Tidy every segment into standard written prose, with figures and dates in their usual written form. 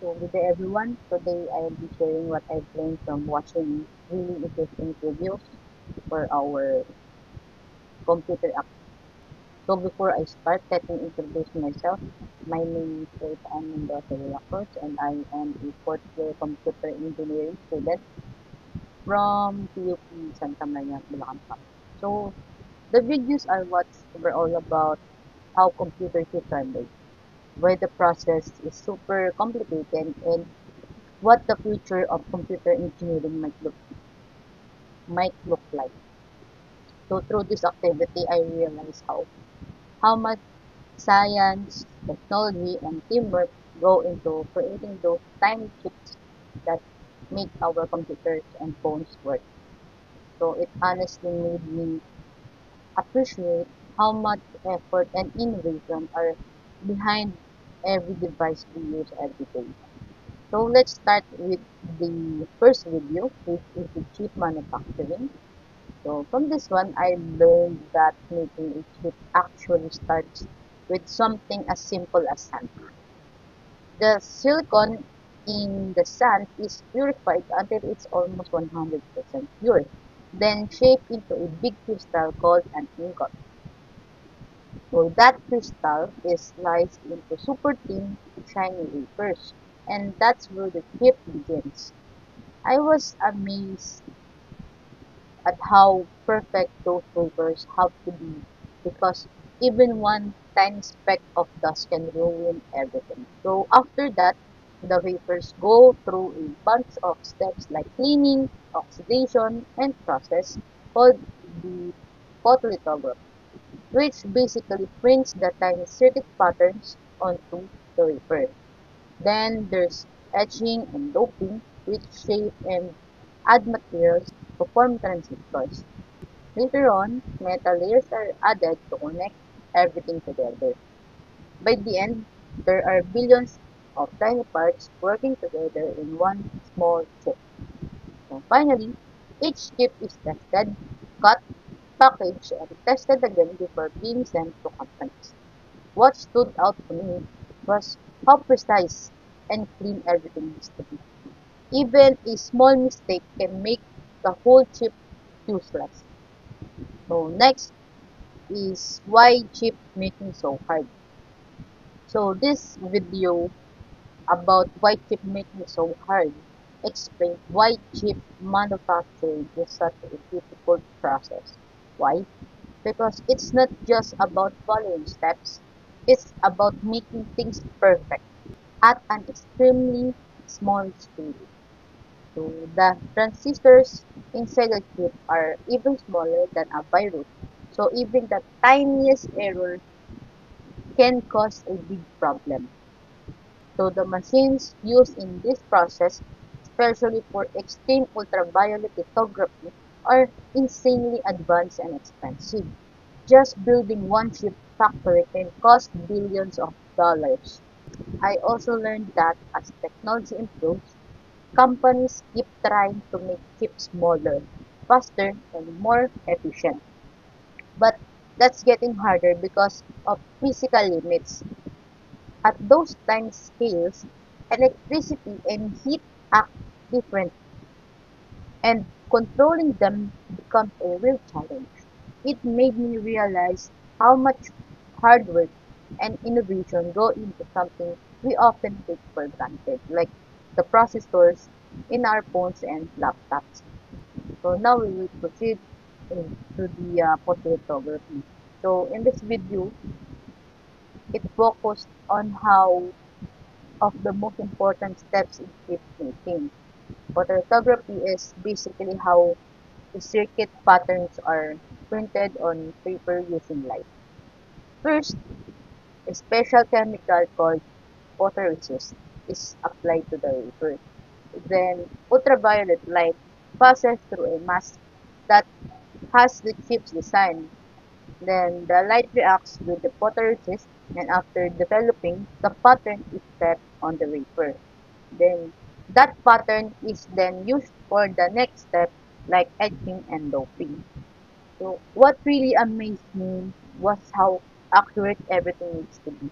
So good day everyone. Today I will be sharing what I've learned from watching really interesting videos for our computer app. So before I start, let me introduce myself. My name is Faith Mendoza Vilacruz and I am a fourth year computer engineering student from PUP Santa Maria, Bulacan Campus. So the videos I watched were all about how computer chips are made, why the process is super complicated and what the future of computer engineering might look like. So through this activity, I realized how much science, technology, and teamwork go into creating those tiny chips that make our computers and phones work. So it honestly made me appreciate how much effort and innovation are behind every device we use every day. So let's start with the first video, which is the chip manufacturing. So from this one, I learned that making a chip actually starts with something as simple as sand. The silicon in the sand is purified until it's almost 100% pure, then shaped into a big crystal called an ingot. So that crystal is sliced into super thin, shiny wafers, and that's where the chip begins. I was amazed at how perfect those wafers have to be because even one tiny speck of dust can ruin everything. So after that, the wafers go through a bunch of steps like cleaning, oxidation, and process called the photolithography, which basically prints the tiny circuit patterns onto the wafer. Then there's etching and doping, which shape and add materials to form transistors. Later on, metal layers are added to connect everything together. By the end, there are billions of tiny parts working together in one small chip. So finally, each chip is tested, cut, packaged, and tested again before being sent to companies. What stood out to me was how precise and clean everything needs to be. Even a small mistake can make the whole chip useless. So next is why chip making so hard. So this video about why chip making is so hard explains why chip manufacturing is such a difficult process. Why? Because it's not just about following steps, it's about making things perfect at an extremely small scale. So the transistors inside the chip are even smaller than a virus. So even the tiniest error can cause a big problem. So the machines used in this process, especially for extreme ultraviolet lithography, are insanely advanced and expensive. Just building one chip factory can cost billions of dollars. I also learned that as technology improves, companies keep trying to make chips smaller, faster, and more efficient. But that's getting harder because of physical limits. At those time scales, electricity and heat act different, and controlling them becomes a real challenge. It made me realize how much hard work and innovation go into something we often take for granted, like the processors in our phones and laptops. So now we will proceed to the photolithography. So in this video, it focused on how of the most important steps in chip making. Photolithography is basically how the circuit patterns are printed on paper using light. First, a special chemical called photoresist is applied to the wafer. Then, ultraviolet light passes through a mask that has the chip's design. Then, the light reacts with the photoresist, and after developing, the pattern is set on the wafer. Then, that pattern is then used for the next step, like etching and doping. So, what really amazed me was how accurate everything needs to be.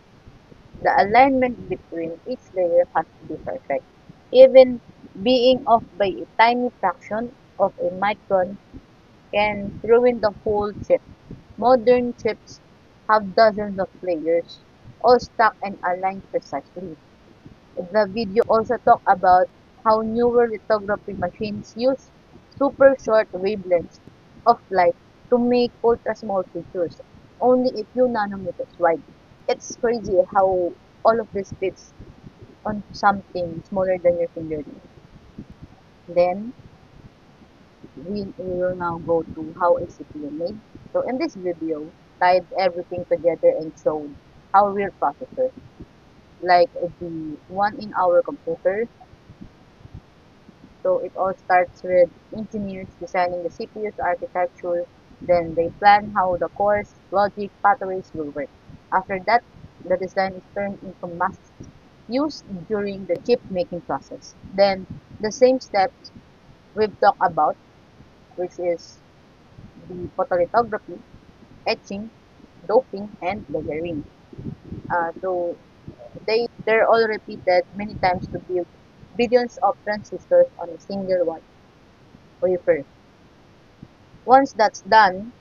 The alignment between each layer has to be perfect. Even being off by a tiny fraction of a micron can ruin the whole chip. Modern chips have dozens of layers, all stacked and aligned precisely. The video also talked about how newer lithography machines use super short wavelengths of light to make ultra small features, only a few nanometers wide. It's crazy how all of this fits on something smaller than your fingertip. Then we will now go to how a CPU made. So in this video, tied everything together and showed how real processors, like the one in our computer. So it all starts with engineers designing the CPU's architecture, then they plan how the core's logic pathways will work. After that, the design is turned into masks used during the chip making process. Then the same steps we've talked about, which is the photolithography, etching, doping, and layering. So they're all repeated many times to build billions of transistors on a single one wafer. Once that's done,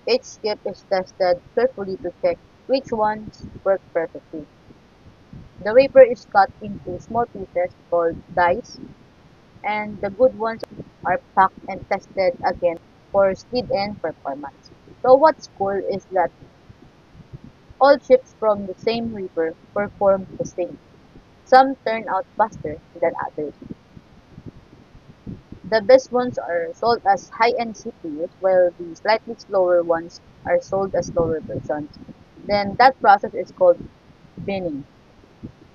each chip is tested carefully to check which ones work perfectly. The wafer is cut into small pieces called dice, and the good ones are packed and tested again for speed and performance. So what's cool is that all chips from the same wafer perform the same. Some turn out faster than others. The best ones are sold as high-end CPUs, while the slightly slower ones are sold as lower versions. Then that process is called binning.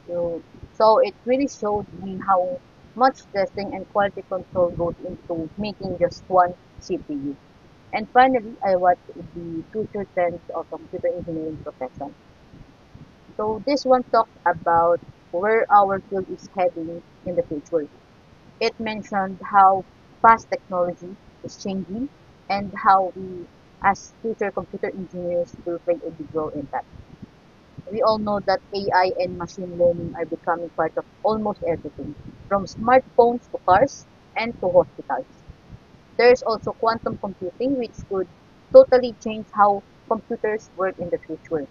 So, so it really showed me how much testing and quality control goes into making just one CPU. And finally, I watched the future trends of computer engineering profession. So this one talked about where our field is heading in the future. It mentioned how fast technology is changing and how we, as future computer engineers, will play a big role in that. We all know that AI and machine learning are becoming part of almost everything, from smartphones to cars and to hospitals. There's also quantum computing, which could totally change how computers work in the future.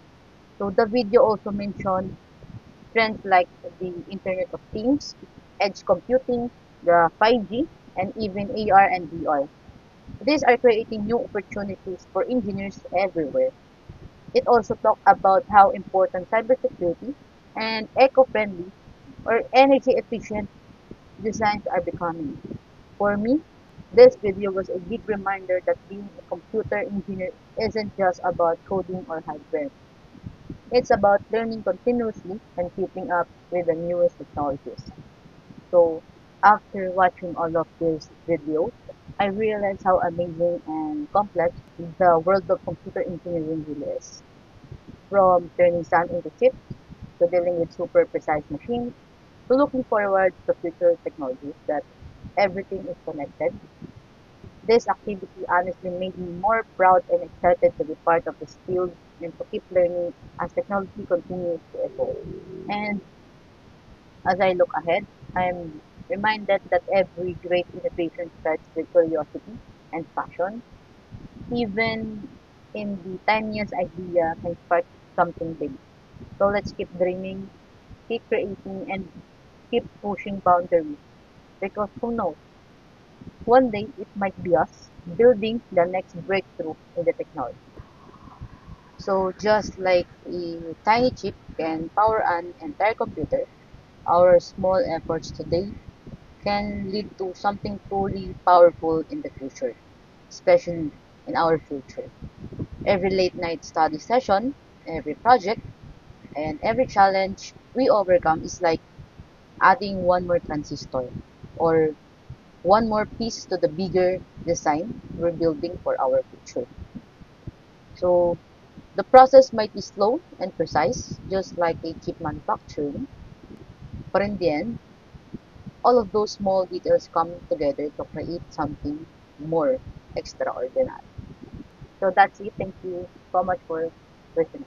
So the video also mentioned trends like the Internet of Things, edge computing, the 5G, and even AR and VR. These are creating new opportunities for engineers everywhere. It also talked about how important cybersecurity and eco-friendly or energy-efficient designs are becoming. For me, this video was a big reminder that being a computer engineer isn't just about coding or hardware. It's about learning continuously and keeping up with the newest technologies. So, after watching all of these videos, I realized how amazing and complex the world of computer engineering really is. From turning sand into chips, to dealing with super precise machines, to looking forward to future technologies that everything is connected. This activity honestly made me more proud and excited to be part of this field and to keep learning as technology continues to evolve. And as I look ahead, I'm reminded that every great innovation starts with curiosity and passion. Even in the tiniest idea can spark something big. So let's keep dreaming, keep creating, and keep pushing boundaries. Because who knows, one day it might be us building the next breakthrough in the technology. So just like a tiny chip can power an entire computer, our small efforts today can lead to something truly powerful in the future, especially in our future. Every late night study session, every project, and every challenge we overcome is like adding one more transistor or one more piece to the bigger design we're building for our future. So the process might be slow and precise, just like a chip manufacturing, but in the end, all of those small details come together to create something more extraordinary. So that's it. Thank you so much for listening.